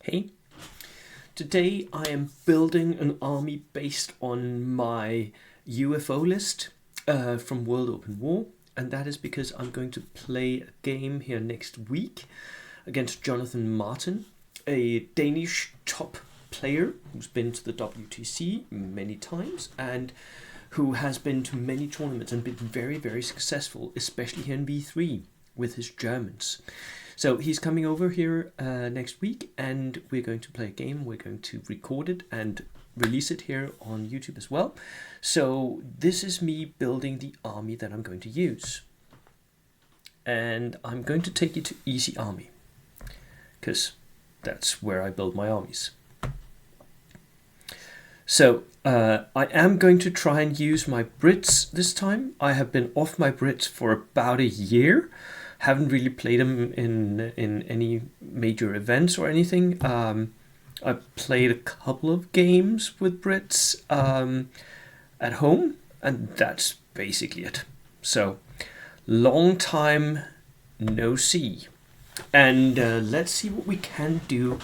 Hey, today I am building an army based on my UFO list from World Open War, and that is because I'm going to play a game here next week against Jonathan Martin, a Danish top player who's been to the WTC many times and who has been to many tournaments and been very, very successful, especially here in V3 with his Germans. So he's coming over here next week, and we're going to play a game. We're going to record it and release it here on YouTube as well. So this is me building the army that I'm going to use. And I'm going to take you to Easy Army, because that's where I build my armies. So I am going to try and use my Brits this time. I have been off my Brits for about a year. Haven't really played them in any major events or anything. I played a couple of games with Brits at home, and that's basically it. So, long time no see. And let's see what we can do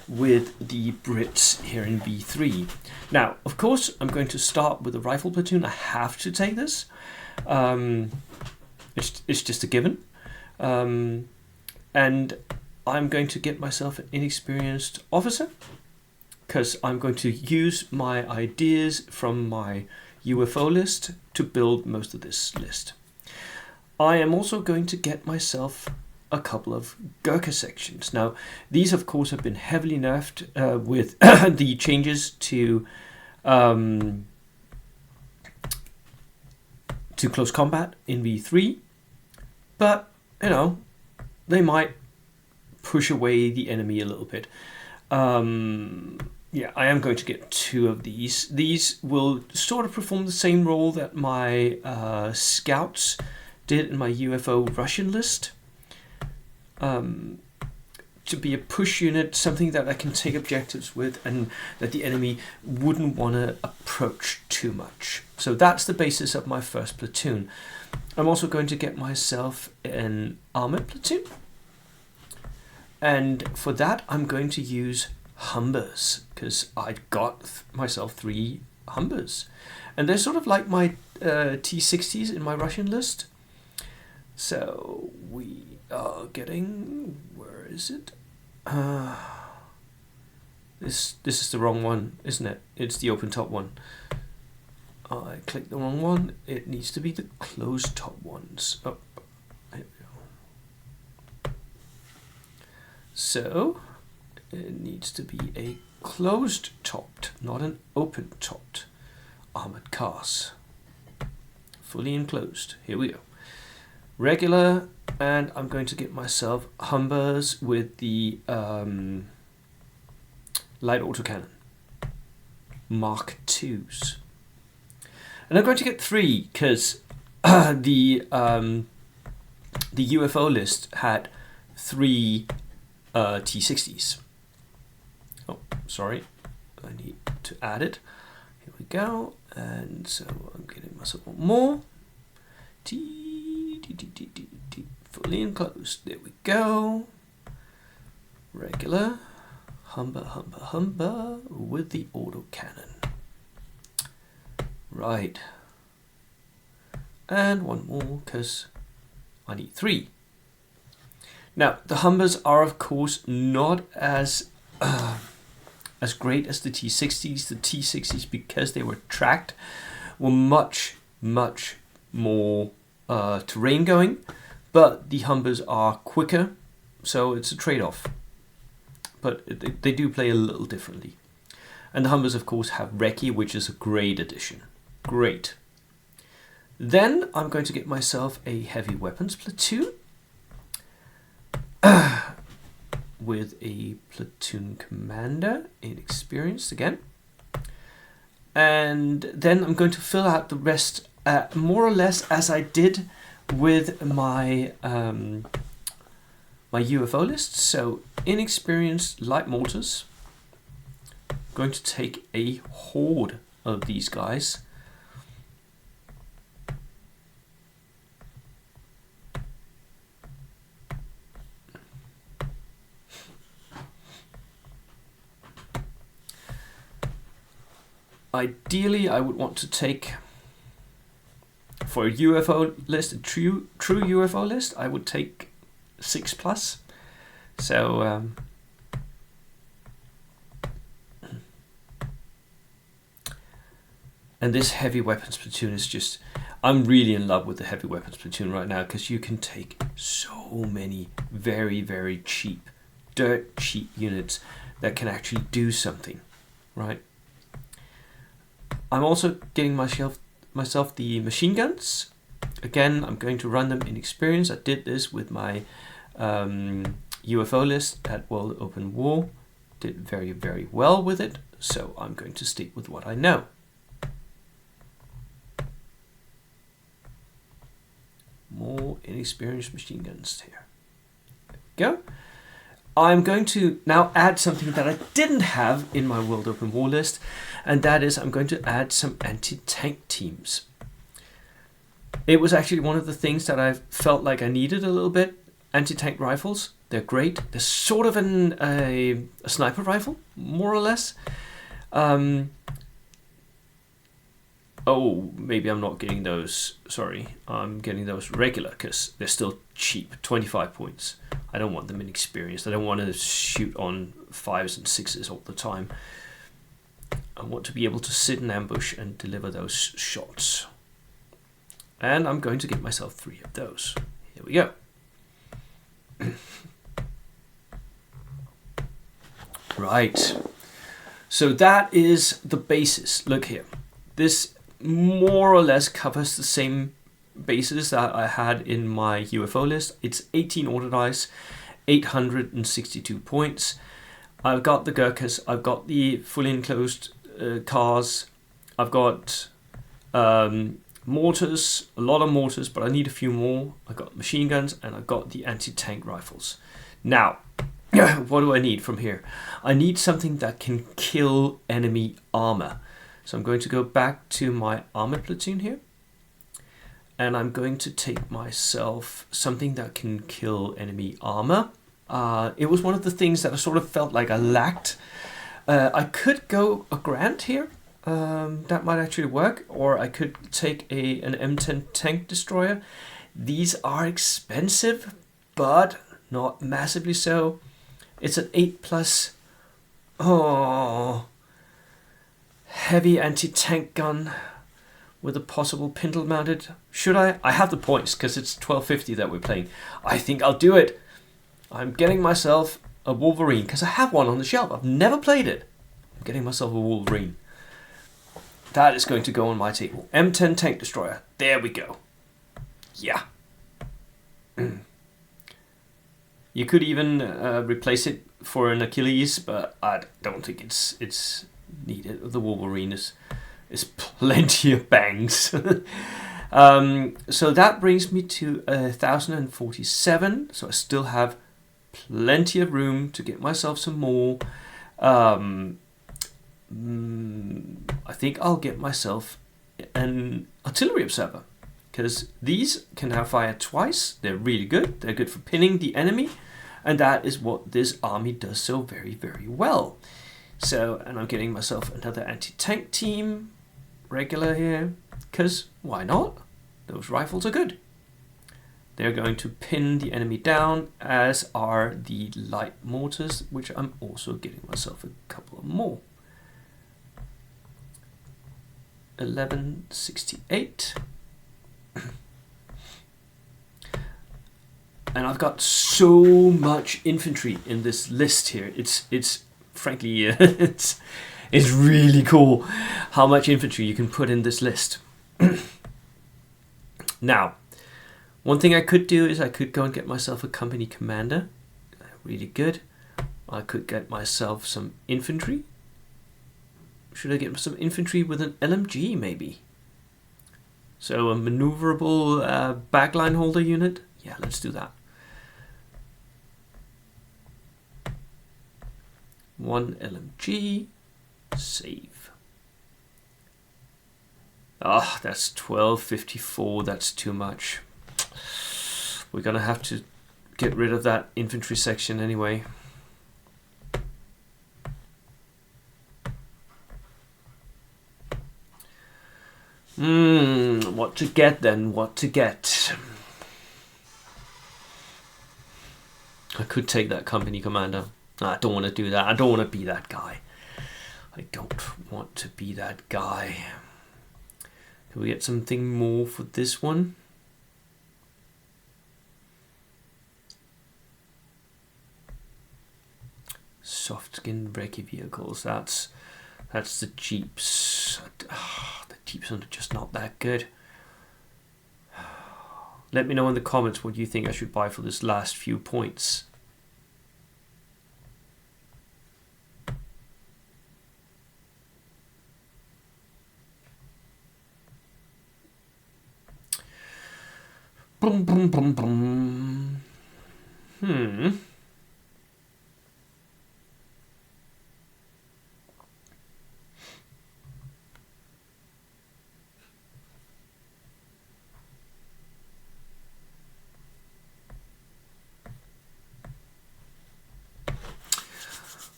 with the Brits here in V3. Now, of course, I'm going to start with a rifle platoon. I have to take this. It's just a given. And I'm going to get myself an inexperienced officer, because I'm going to use my ideas from my UFO list to build most of this list. I am also going to get myself a couple of Gurkha sections. Now, these of course have been heavily nerfed with the changes to close combat in V3, but you know, they might push away the enemy a little bit. Yeah, I am going to get two of these. These will sort of perform the same role that my scouts did in my UFO Russian list. To be a push unit, something that I can take objectives with and that the enemy wouldn't want to approach too much. So that's the basis of my first platoon. I'm also going to get myself an armored platoon. And for that, I'm going to use Humbers, because I got myself 3 Humbers. And they're sort of like my T60s in my Russian list. So we are getting, where is it? This is the wrong one, isn't it? It's the open top one. I clicked the wrong one. It needs to be the closed top ones. Oh, here we go. So it needs to be a closed topped, not an open topped armored cars. Fully enclosed. Here we go. Regular, and I'm going to get myself Humbers with the light autocannon. Mark IIs. And I'm going to get 3 because the UFO list had 3 T60s. Oh, sorry, I need to add it. Here we go, and so I'm getting myself one more. Fully enclosed. There we go. Regular, Humber with the autocannon. Right. And one more, because I need 3. Now, the Humbers are, of course, not as great as the T60s. The T60s, because they were tracked, were much, much more terrain going, but the Humbers are quicker, so it's a trade-off. But they do play a little differently. And the Humbers, of course, have Recce, which is a great addition. Great. Then I'm going to get myself a heavy weapons platoon with a platoon commander, inexperienced again. And then I'm going to fill out the rest more or less as I did with my my UFO list. So inexperienced light mortars. I'm going to take a horde of these guys. ideally I would want to take, for a UFO list, a true UFO list, I would take 6+. So and this heavy weapons platoon is just, I'm really in love with the heavy weapons platoon right now, because you can take so many very, very cheap, dirt cheap units that can actually do something, right? I'm also getting myself the machine guns. Again, I'm going to run them in experience. I did this with my UFO list at World Open War. Did very, very well with it. So I'm going to stick with what I know. More inexperienced machine guns here. There we go. I'm going to now add something that I didn't have in my World Open War list, and that is I'm going to add some anti-tank teams. It was actually one of the things that I felt like I needed a little bit. Anti-tank rifles, they're great. They're sort of a sniper rifle, more or less. Oh, maybe I'm not getting those. Sorry, I'm getting those regular because they're still cheap. 25 points. I don't want them inexperienced. I don't want to shoot on 5s and 6s all the time. I want to be able to sit in ambush and deliver those shots. And I'm going to get myself 3 of those. Here we go. Right. So that is the basis. Look here. This more or less covers the same bases that I had in my UFO list. It's 18 order dice, 862 points. I've got the Gurkhas, I've got the fully enclosed cars, I've got mortars, a lot of mortars, but I need a few more. I've got machine guns and I've got the anti-tank rifles. Now, what do I need from here? I need something that can kill enemy armor. So I'm going to go back to my armored platoon here. And I'm going to take myself something that can kill enemy armor. It was one of the things that I sort of felt like I lacked. I could go a Grant here. That might actually work. Or I could take an M10 tank destroyer. These are expensive, but not massively so. It's an 8+. Oh, heavy anti-tank gun with a possible pintle mounted. Should I? I have the points because it's 1250 that we're playing. I think I'll do it. I'm getting myself a Wolverine because I have one on the shelf. I've never played it. I'm getting myself a Wolverine. That is going to go on my table. M10 tank destroyer. There we go. Yeah. You could even replace it for an Achilles, but I don't think it's needed. The Wolverine is plenty of bangs. So that brings me to 1047. So I still have plenty of room to get myself some more. I think I'll get myself an artillery observer, because these can now fire twice. They're really good. They're good for pinning the enemy, and that is what this army does so very, very well. So, and I'm getting myself another anti-tank team, regular here, because why not? Those rifles are good. They're going to pin the enemy down, as are the light mortars, which I'm also getting myself a couple of more. 1168. And I've got so much infantry in this list here. It's frankly it's really cool how much infantry you can put in this list. Now, one thing I could do is I could go and get myself a company commander. Really good. I could get myself some infantry. Should I get some infantry with an LMG maybe? So a maneuverable backline holder unit. Yeah, let's do that. One LMG. Save. Ah, that's 1254. That's too much. We're gonna have to get rid of that infantry section anyway. What to get then? What to get? I could take that company commander. I don't want to do that. I don't want to be that guy. I don't want to be that guy. Can we get something more for this one? Soft skin brekkie vehicles. That's the Jeeps. The Jeeps are just not that good. Let me know in the comments what you think I should buy for this last few points. Boom, boom, boom, boom.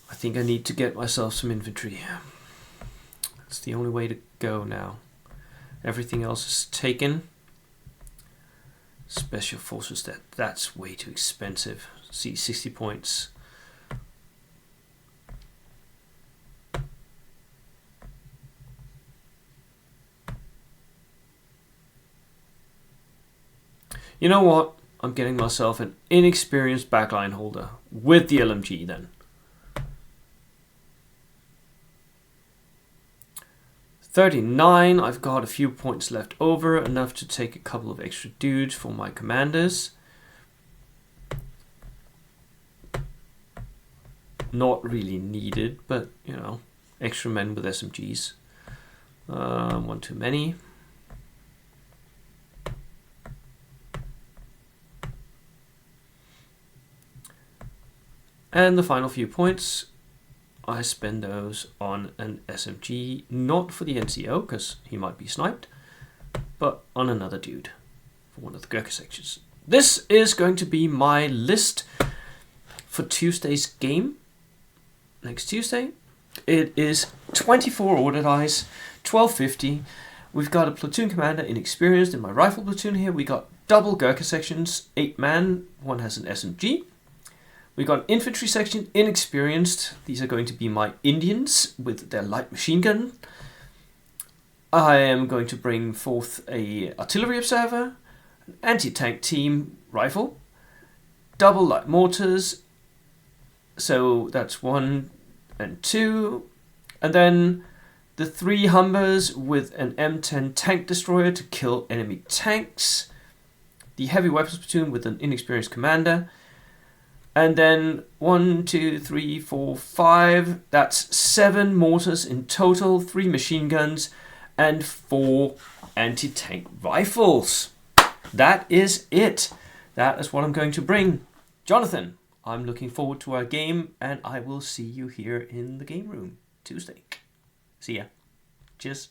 I think I need to get myself some infantry. That's the only way to go now. Everything else is taken. Special forces, that's way too expensive. See, 60 points. You know what? I'm getting myself an inexperienced backline holder with the LMG then. 39, I've got a few points left over, enough to take a couple of extra dudes for my commanders. Not really needed, but you know, extra men with SMGs. One too many. And the final few points, I spend those on an SMG, not for the NCO, because he might be sniped, but on another dude for one of the Gurkha sections. This is going to be my list for Tuesday's game. Next Tuesday, it is 24 order dice, 1250. We've got a platoon commander inexperienced in my rifle platoon here. We got double Gurkha sections, 8 man, one has an SMG. We got an infantry section, inexperienced. These are going to be my Indians with their light machine gun. I am going to bring forth a artillery observer, an anti-tank team rifle, double light mortars. So that's 1 and 2. And then the 3 Humbers with an M10 tank destroyer to kill enemy tanks. The heavy weapons platoon with an inexperienced commander. And then 1, 2, 3, 4, 5. That's 7 mortars in total, 3 machine guns, and 4 anti-tank rifles. That is it. That is what I'm going to bring. Jonathan, I'm looking forward to our game, and I will see you here in the game room Tuesday. See ya. Cheers.